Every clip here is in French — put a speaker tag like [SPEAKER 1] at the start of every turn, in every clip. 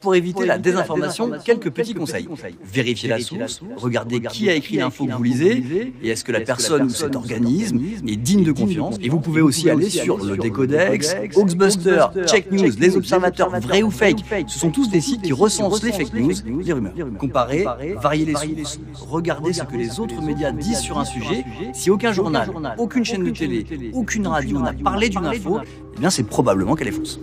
[SPEAKER 1] Pour éviter la désinformation, quelques petits conseils. Vérifiez la source, regardez qui a écrit l'info que vous lisez, et est-ce que la personne ou cet organisme est digne de confiance. Et vous pouvez aussi aller sur le Décodex, Hoaxbuster, Check News, Les Observateurs, Vrai ou Fake. Ce sont tous des sites qui recensent les fake news, les rumeurs. Comparez, variez les sources, regardez ce que les autres médias disent sur un sujet. Si aucun journal, aucune chaîne de télé, aucune radio n'a parlé d'une info, eh bien c'est probablement qu'elle est fausse.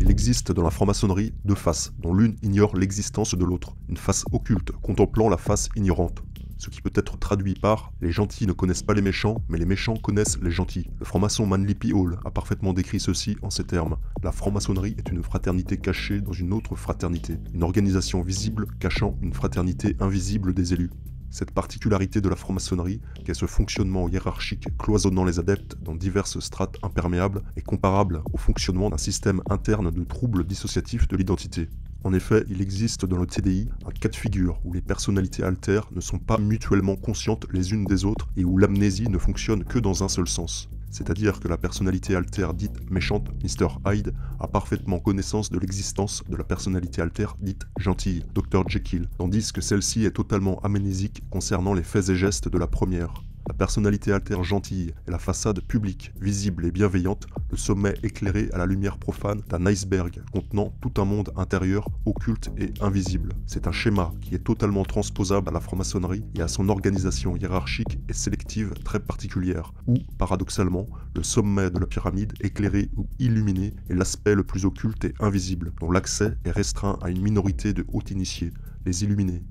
[SPEAKER 2] Il existe dans la franc-maçonnerie deux faces, dont l'une ignore l'existence de l'autre, une face occulte contemplant la face ignorante. Ce qui peut être traduit par « les gentils ne connaissent pas les méchants, mais les méchants connaissent les gentils ». Le franc-maçon Manly P. Hall a parfaitement décrit ceci en ces termes. La franc-maçonnerie est une fraternité cachée dans une autre fraternité, une organisation visible cachant une fraternité invisible des élus. Cette particularité de la franc-maçonnerie, qu'est ce fonctionnement hiérarchique cloisonnant les adeptes dans diverses strates imperméables, est comparable au fonctionnement d'un système interne de troubles dissociatifs de l'identité. En effet, il existe dans le TDI un cas de figure où les personnalités altères ne sont pas mutuellement conscientes les unes des autres et où l'amnésie ne fonctionne que dans un seul sens. C'est-à-dire que la personnalité altère dite méchante, Mr. Hyde, a parfaitement connaissance de l'existence de la personnalité altère dite gentille, Dr. Jekyll, tandis que celle-ci est totalement amnésique concernant les faits et gestes de la première. La personnalité altère gentille est la façade publique, visible et bienveillante, le sommet éclairé à la lumière profane d'un iceberg contenant tout un monde intérieur, occulte et invisible. C'est un schéma qui est totalement transposable à la franc-maçonnerie et à son organisation hiérarchique et sélective très particulière, où, paradoxalement, le sommet de la pyramide, éclairé ou illuminé, est l'aspect le plus occulte et invisible, dont l'accès est restreint à une minorité de hauts initiés, les illuminés.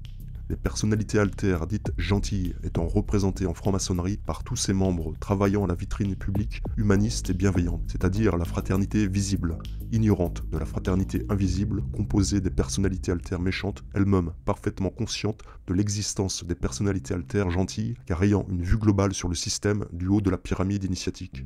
[SPEAKER 2] Les personnalités altères dites gentilles étant représentées en franc-maçonnerie par tous ses membres travaillant à la vitrine publique humaniste et bienveillante, c'est-à-dire la fraternité visible, ignorante de la fraternité invisible composée des personnalités altères méchantes, elles-mêmes parfaitement conscientes de l'existence des personnalités altères gentilles, car ayant une vue globale sur le système du haut de la pyramide initiatique.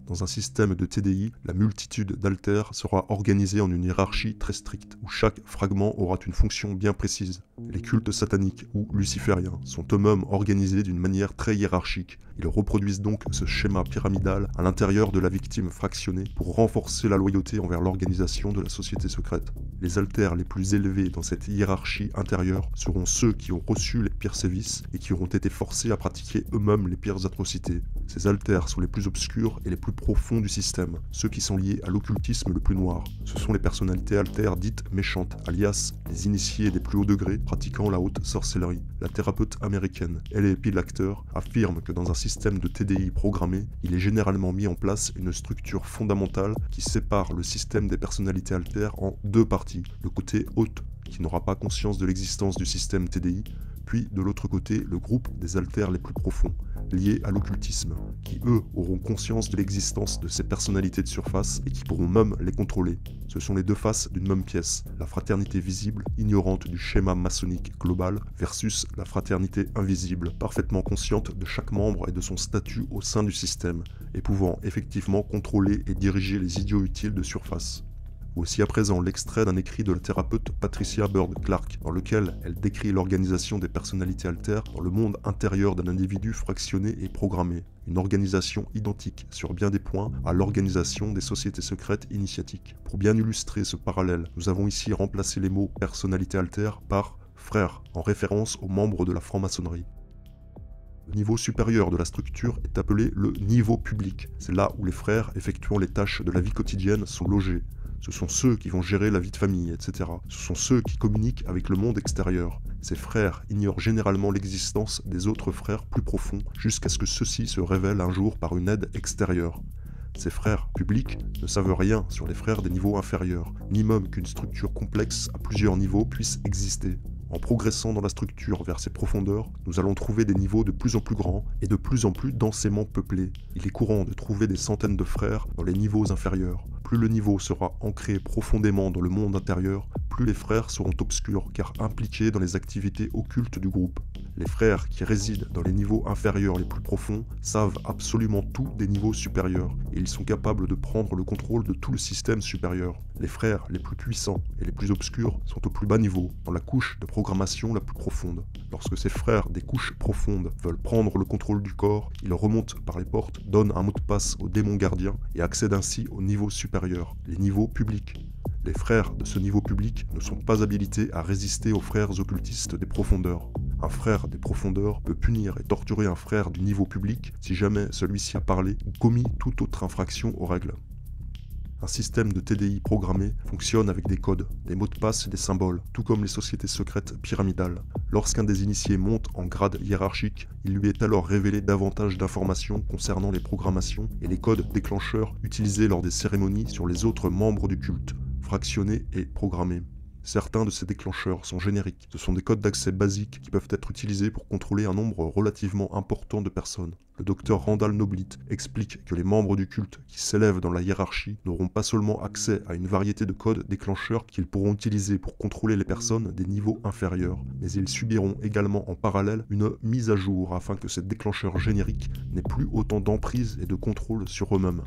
[SPEAKER 2] Dans un système de TDI, la multitude d'altères sera organisée en une hiérarchie très stricte, où chaque fragment aura une fonction bien précise. Les cultes sataniques ou lucifériens sont eux-mêmes organisés d'une manière très hiérarchique. Ils reproduisent donc ce schéma pyramidal à l'intérieur de la victime fractionnée pour renforcer la loyauté envers l'organisation de la société secrète. Les altères les plus élevés dans cette hiérarchie intérieure seront ceux qui ont reçu les pires sévices et qui auront été forcés à pratiquer eux-mêmes les pires atrocités. Ces altères sont les plus obscurs et les plus profonds du système, ceux qui sont liés à l'occultisme le plus noir. Ce sont les personnalités altères dites méchantes, alias les initiés des plus hauts degrés pratiquant la haute sorcellerie. La thérapeute américaine L.A.P. Lacter affirme que dans un système de TDI programmé, il est généralement mis en place une structure fondamentale qui sépare le système des personnalités altères en deux parties. Le côté hôte, qui n'aura pas conscience de l'existence du système TDI, puis de l'autre côté, le groupe des altères les plus profonds, liés à l'occultisme, qui eux auront conscience de l'existence de ces personnalités de surface et qui pourront même les contrôler. Ce sont les deux faces d'une même pièce, la fraternité visible, ignorante du schéma maçonnique global, versus la fraternité invisible, parfaitement consciente de chaque membre et de son statut au sein du système, et pouvant effectivement contrôler et diriger les idiots utiles de surface. Voici à présent l'extrait d'un écrit de la thérapeute Patricia Bird Clark, dans lequel elle décrit l'organisation des personnalités altères dans le monde intérieur d'un individu fractionné et programmé, une organisation identique sur bien des points à l'organisation des sociétés secrètes initiatiques. Pour bien illustrer ce parallèle, nous avons ici remplacé les mots personnalité altère par frère, en référence aux membres de la franc-maçonnerie. Le niveau supérieur de la structure est appelé le niveau public. C'est là où les frères effectuant les tâches de la vie quotidienne sont logés. Ce sont ceux qui vont gérer la vie de famille, etc. Ce sont ceux qui communiquent avec le monde extérieur. Ces frères ignorent généralement l'existence des autres frères plus profonds, jusqu'à ce que ceux-ci se révèlent un jour par une aide extérieure. Ces frères publics ne savent rien sur les frères des niveaux inférieurs, ni même qu'une structure complexe à plusieurs niveaux puisse exister. En progressant dans la structure vers ses profondeurs, nous allons trouver des niveaux de plus en plus grands et de plus en plus densément peuplés. Il est courant de trouver des centaines de frères dans les niveaux inférieurs. Plus le niveau sera ancré profondément dans le monde intérieur, plus les frères seront obscurs car impliqués dans les activités occultes du groupe. Les frères qui résident dans les niveaux inférieurs les plus profonds savent absolument tout des niveaux supérieurs et ils sont capables de prendre le contrôle de tout le système supérieur. Les frères les plus puissants et les plus obscurs sont au plus bas niveau, dans la couche de programmation la plus profonde. Lorsque ces frères des couches profondes veulent prendre le contrôle du corps, ils remontent par les portes, donnent un mot de passe au démon gardien et accèdent ainsi au niveau supérieur, les niveaux publics. Les frères de ce niveau public ne sont pas habilités à résister aux frères occultistes des profondeurs. Un frère des profondeurs peut punir et torturer un frère du niveau public si jamais celui-ci a parlé ou commis toute autre infraction aux règles. Un système de TDI programmé fonctionne avec des codes, des mots de passe et des symboles, tout comme les sociétés secrètes pyramidales. Lorsqu'un des initiés monte en grade hiérarchique, il lui est alors révélé davantage d'informations concernant les programmations et les codes déclencheurs utilisés lors des cérémonies sur les autres membres du culte, fractionnés et programmés. Certains de ces déclencheurs sont génériques, ce sont des codes d'accès basiques qui peuvent être utilisés pour contrôler un nombre relativement important de personnes. Le docteur Randall Noblit explique que les membres du culte qui s'élèvent dans la hiérarchie n'auront pas seulement accès à une variété de codes déclencheurs qu'ils pourront utiliser pour contrôler les personnes des niveaux inférieurs, mais ils subiront également en parallèle une mise à jour afin que ces déclencheurs génériques n'aient plus autant d'emprise et de contrôle sur eux-mêmes.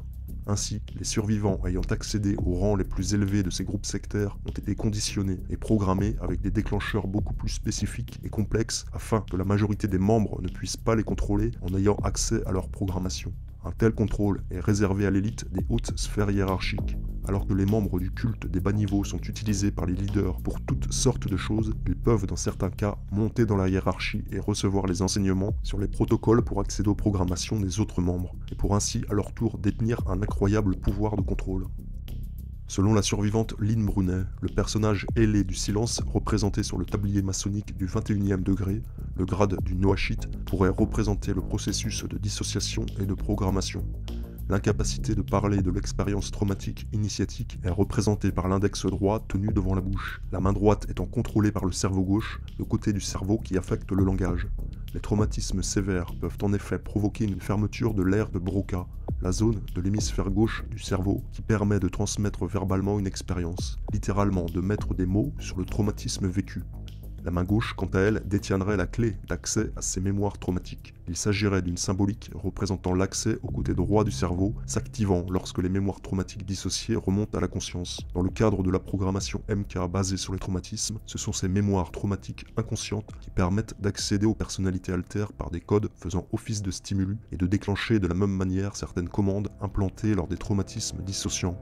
[SPEAKER 2] Ainsi, les survivants ayant accédé aux rangs les plus élevés de ces groupes sectaires ont été conditionnés et programmés avec des déclencheurs beaucoup plus spécifiques et complexes afin que la majorité des membres ne puissent pas les contrôler en ayant accès à leur programmation. Un tel contrôle est réservé à l'élite des hautes sphères hiérarchiques. Alors que les membres du culte des bas niveaux sont utilisés par les leaders pour toutes sortes de choses, ils peuvent dans certains cas monter dans la hiérarchie et recevoir les enseignements sur les protocoles pour accéder aux programmations des autres membres, et pour ainsi à leur tour détenir un incroyable pouvoir de contrôle. Selon la survivante Lynn Brunet, le personnage ailé du silence représenté sur le tablier maçonnique du 21e degré, le grade du Noachite, pourrait représenter le processus de dissociation et de programmation. L'incapacité de parler de l'expérience traumatique initiatique est représentée par l'index droit tenu devant la bouche, la main droite étant contrôlée par le cerveau gauche, le côté du cerveau qui affecte le langage. Les traumatismes sévères peuvent en effet provoquer une fermeture de l'aire de Broca, la zone de l'hémisphère gauche du cerveau qui permet de transmettre verbalement une expérience, littéralement de mettre des mots sur le traumatisme vécu. La main gauche, quant à elle, détiendrait la clé d'accès à ces mémoires traumatiques. Il s'agirait d'une symbolique représentant l'accès au côté droit du cerveau, s'activant lorsque les mémoires traumatiques dissociées remontent à la conscience. Dans le cadre de la programmation MK basée sur les traumatismes, ce sont ces mémoires traumatiques inconscientes qui permettent d'accéder aux personnalités altères par des codes faisant office de stimuli et de déclencher de la même manière certaines commandes implantées lors des traumatismes dissociants.